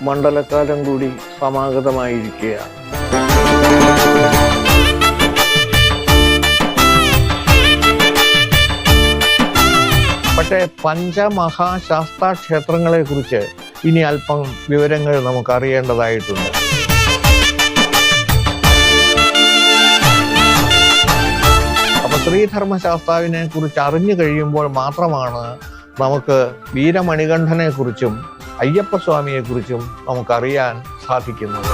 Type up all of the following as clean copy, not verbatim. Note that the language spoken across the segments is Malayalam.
മണ്ഡലകാലം കൂടി സമാഗതമായിരിക്കുകയാണ്. പക്ഷേ പഞ്ചമഹാശാസ്താ ക്ഷേത്രങ്ങളെ കുറിച്ച് ഇനി അല്പം വിവരങ്ങൾ നമുക്ക് അറിയേണ്ടതായിട്ടുണ്ട്. അപ്പൊ ശ്രീധർമ്മശാസ്താവിനെ കുറിച്ച് അറിഞ്ഞു കഴിയുമ്പോൾ മാത്രമാണ് നമുക്ക് വീരമണികണ്ഠനെ കുറിച്ചും അയ്യപ്പസ്വാമിയെ കുറിച്ചും നമുക്കറിയാൻ സാധിക്കുന്നത്.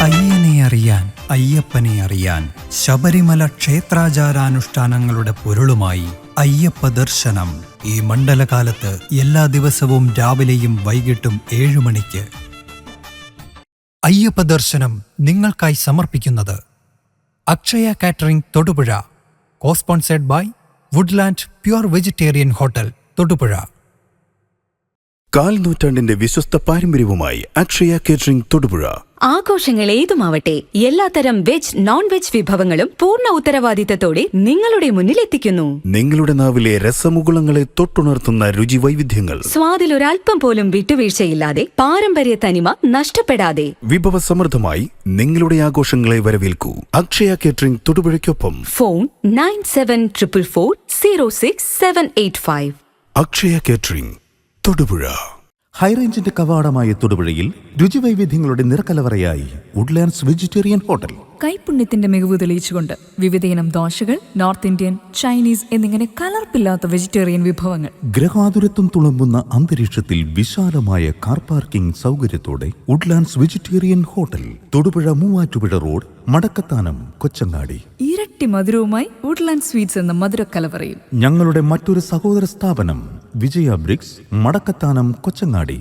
അയ്യനെ അറിയാൻ, അയ്യപ്പനെ അറിയാൻ, ശബരിമല ക്ഷേത്രാചാരാനുഷ്ഠാനങ്ങളുടെ പൊരുളുമായി അയ്യപ്പ ദർശനം ഈ മണ്ഡലകാലത്ത് എല്ലാ ദിവസവും രാവിലെയും വൈകിട്ടും 7 മണിക്ക്. അയ്യപ്പ ദർശനം നിങ്ങൾക്കായി സമർപ്പിക്കുന്നത് Akshaya catering Thodupuzha, cosponsored by Woodland pure vegetarian hotel Thodupuzha. 4 നൂറ്റാണ്ടിന്റെ വിശ്വസ്ത പാരമ്പര്യവുമായി അക്ഷയ കേറ്ററിംഗ് തൊടുപുഴ. ആഘോഷങ്ങൾ ഏതുമാവട്ടെ, എല്ലാത്തരം വെജ് നോൺ വെജ് വിഭവങ്ങളും പൂർണ്ണ ഉത്തരവാദിത്തത്തോടെ നിങ്ങളുടെ മുന്നിൽ എത്തിക്കുന്നു. നിങ്ങളുടെ നാവിലെ രസമുകുളങ്ങളെ തൊട്ടുണർത്തുന്ന രുചി വൈവിധ്യങ്ങൾ, സ്വാദിൽ ഒരൽപ്പം പോലും വിട്ടുവീഴ്ചയില്ലാതെ, പാരമ്പര്യ തനിമ നഷ്ടപ്പെടാതെ വിഭവസമൃദ്ധമായി നിങ്ങളുടെ ആഘോഷങ്ങളെ വരവേൽക്കൂ. അക്ഷയ കേറ്ററിംഗ് തൊടുപുഴയ്ക്കൊപ്പം ഫോൺ 9744406785. അക്ഷയ കേറ്ററിംഗ് തൊടുപുഴ. ഹൈറേഞ്ചിന്റെ കവാടമായ തൊടുപുഴയിൽ രുചിവൈവിധ്യങ്ങളുടെ നിറക്കലവറയായി വുഡ്ലാൻഡ്സ് വെജിറ്റേറിയൻ ഹോട്ടൽ. കൈപ്പുണ്യത്തിന്റെ മികവ് തെളിയിച്ചുകൊണ്ട് വിവിധയിനം ദോശകൾ, നോർത്ത് ഇന്ത്യൻ, ചൈനീസ് എന്നിങ്ങനെ കലർപ്പില്ലാത്ത വെജിറ്റേറിയൻ വിഭവങ്ങൾ. ഗ്രഹാതുരത്വം തുളുമ്പുന്ന അന്തരീക്ഷത്തിൽ വിശാലമായ കാർ പാർക്കിംഗ് സൗകര്യത്തോടെ Woodlands vegetarian hotel, Thodupuzha Muvattupuzha road, Madakkathanam, Kochangadi. ഇരട്ടി മധുരവുമായി വുഡ്ലാൻഡ് സ്വീറ്റ്സ് എന്ന മധുരക്കലവറയും. ഞങ്ങളുടെ മറ്റൊരു സഹോദര സ്ഥാപനം വിജയ ബ്രിക്സ്, മടക്കത്താനം, കൊച്ചങ്ങാടി.